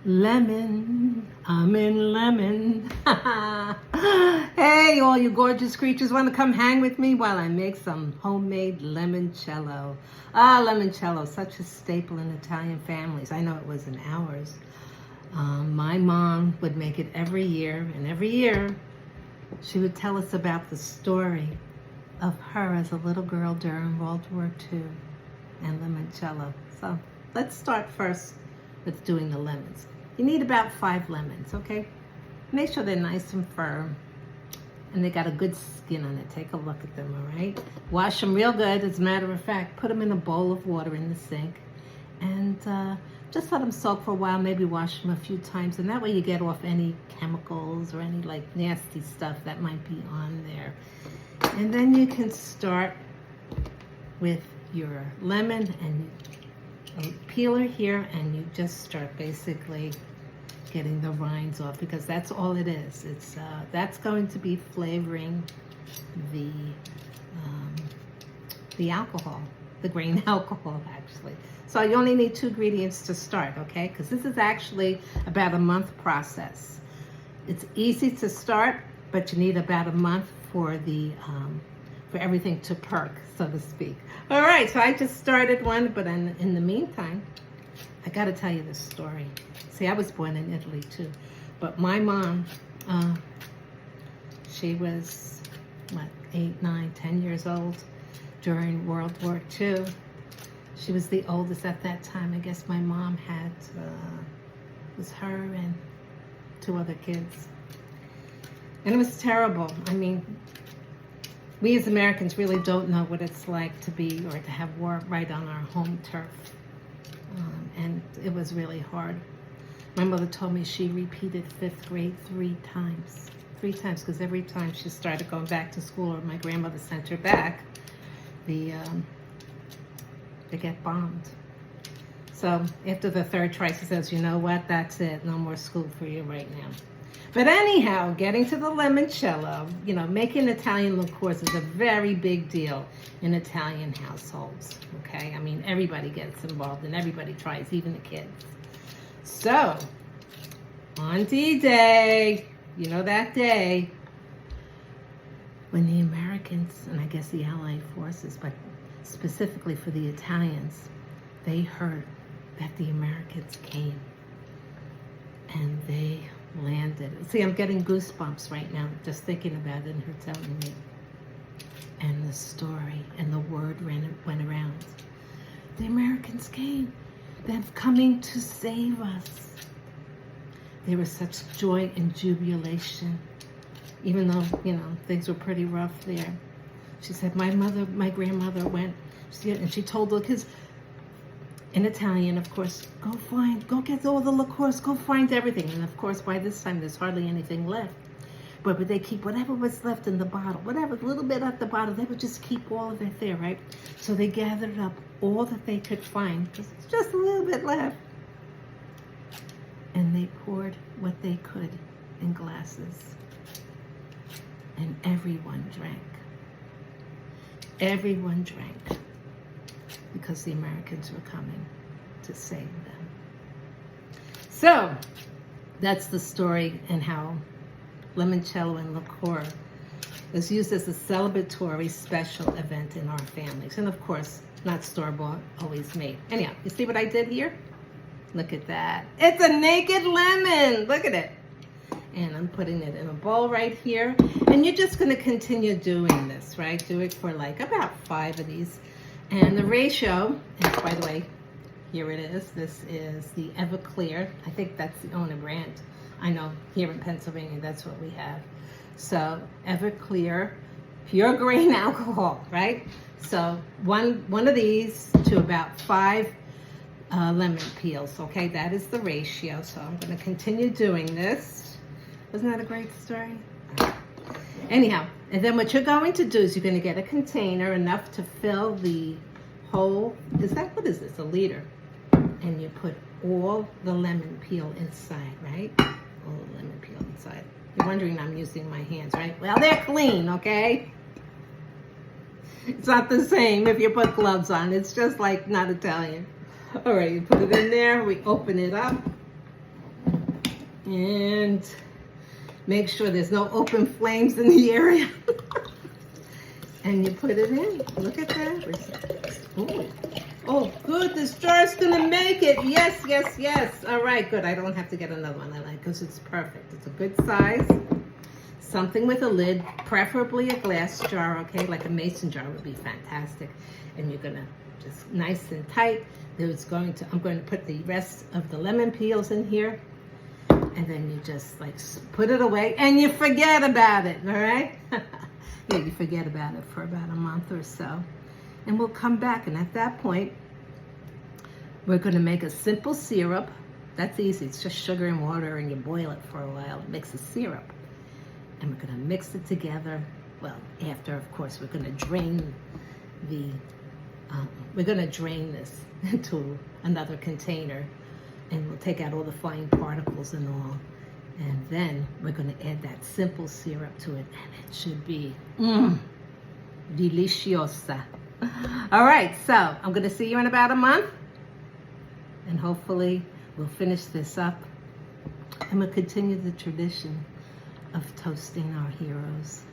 Lemon, I'm in lemon. Hey, all you gorgeous creatures, want to come hang with me while I make some homemade limoncello. Limoncello, such a staple in Italian families. I know it was in ours. My mom would make it every year, and every year she would tell us about the story of her as a little girl during World War II and limoncello. So let's start first with doing the lemons. You need about 5 lemons, okay? Make sure they're nice and firm and they got a good skin on it. Take a look at them, all right? Wash them real good. As a matter of fact, put them in a bowl of water in the sink and just let them soak for a while. Maybe wash them a few times, and that way you get off any chemicals or any like nasty stuff that might be on there. And then you can start with your lemon and a peeler here, and you just start basically getting the rinds off, because that's all it is. It's that's going to be flavoring the alcohol, the grain alcohol actually. So you only need 2 ingredients to start, okay? Because this is actually about a month process. It's easy to start, but you need about a month for the for everything to perk, so to speak. All right, so I just started one, but in the meantime, I got to tell you this story. See, I was born in Italy too, but my mom, she was, what, 8, 9, 10 years old during World War II. She was the oldest at that time. I guess my mom had, was her and 2 other kids. And it was terrible. I mean, we as Americans really don't know what it's like to be or to have war right on our home turf. And it was really hard. My mother told me she repeated 5th grade 3 times. 3 times, because every time she started going back to school or my grandmother sent her back, they get bombed. So after the 3rd try, she says, you know what, that's it. No more school for you right now. But anyhow, getting to the limoncello, you know, making Italian liqueurs is a very big deal in Italian households, okay? I mean, everybody gets involved and everybody tries, even the kids. So, on D-Day, you know that day, when the Americans, and I guess the Allied forces, but specifically for the Italians, they heard that the Americans came and they landed. See, I'm getting goosebumps right now just thinking about it and her telling me. And the story and the word went around. The Americans came. They're coming to save us. There was such joy and jubilation, even though, you know, things were pretty rough there. She said, my grandmother went, and she told the kids, in Italian, of course, go get all the liqueurs, go find everything. And of course, by this time, there's hardly anything left. But they keep whatever was left in the bottle, whatever, a little bit at the bottle, they would just keep all of it there, right? So they gathered up all that they could find, just a little bit left. And they poured what they could in glasses. And everyone drank. Everyone drank. Because the Americans were coming to save them. So, that's the story and how limoncello and liqueur was used as a celebratory special event in our families. And of course, not store-bought, always made. Anyhow, you see what I did here? Look at that. It's a naked lemon. Look at it. And I'm putting it in a bowl right here. And you're just going to continue doing this, right? Do it for like about 5 of these. And the ratio, and by the way, here it is. This is the Everclear. I think that's the owner brand. I know here in Pennsylvania, that's what we have. So Everclear, pure grain alcohol, right? So one of these to about 5 lemon peels, okay? That is the ratio. So I'm going to continue doing this. Wasn't that a great story? Anyhow, and then what you're going to do is you're going to get a container enough to fill the whole, what is this, a liter? And you put all the lemon peel inside, right? All the lemon peel inside. You're wondering I'm using my hands, right? Well, they're clean, okay? It's not the same if you put gloves on. It's just like not Italian. All right, you put it in there. We open it up. And make sure there's no open flames in the area. And you put it in. Look at that. Ooh. Oh, good. This jar's gonna make it. Yes, yes, yes. All right, good. I don't have to get another one. I like because it's perfect. It's a good size. Something with a lid, preferably a glass jar, okay? Like a mason jar would be fantastic. And you're gonna just nice and tight. I'm going to put the rest of the lemon peels in here. And then you just like put it away and you forget about it, all right? Yeah, you forget about it for about a month or so. And we'll come back, and at that point, we're gonna make a simple syrup. That's easy, it's just sugar and water, and you boil it for a while. It makes a syrup. And we're gonna mix it together. Well, after, of course, we're gonna drain this into another container, and we'll take out all the fine particles and all. And then we're gonna add that simple syrup to it, and it should be deliciosa. All right, so I'm gonna see you in about a month, and hopefully we'll finish this up, and we'll continue the tradition of toasting our heroes.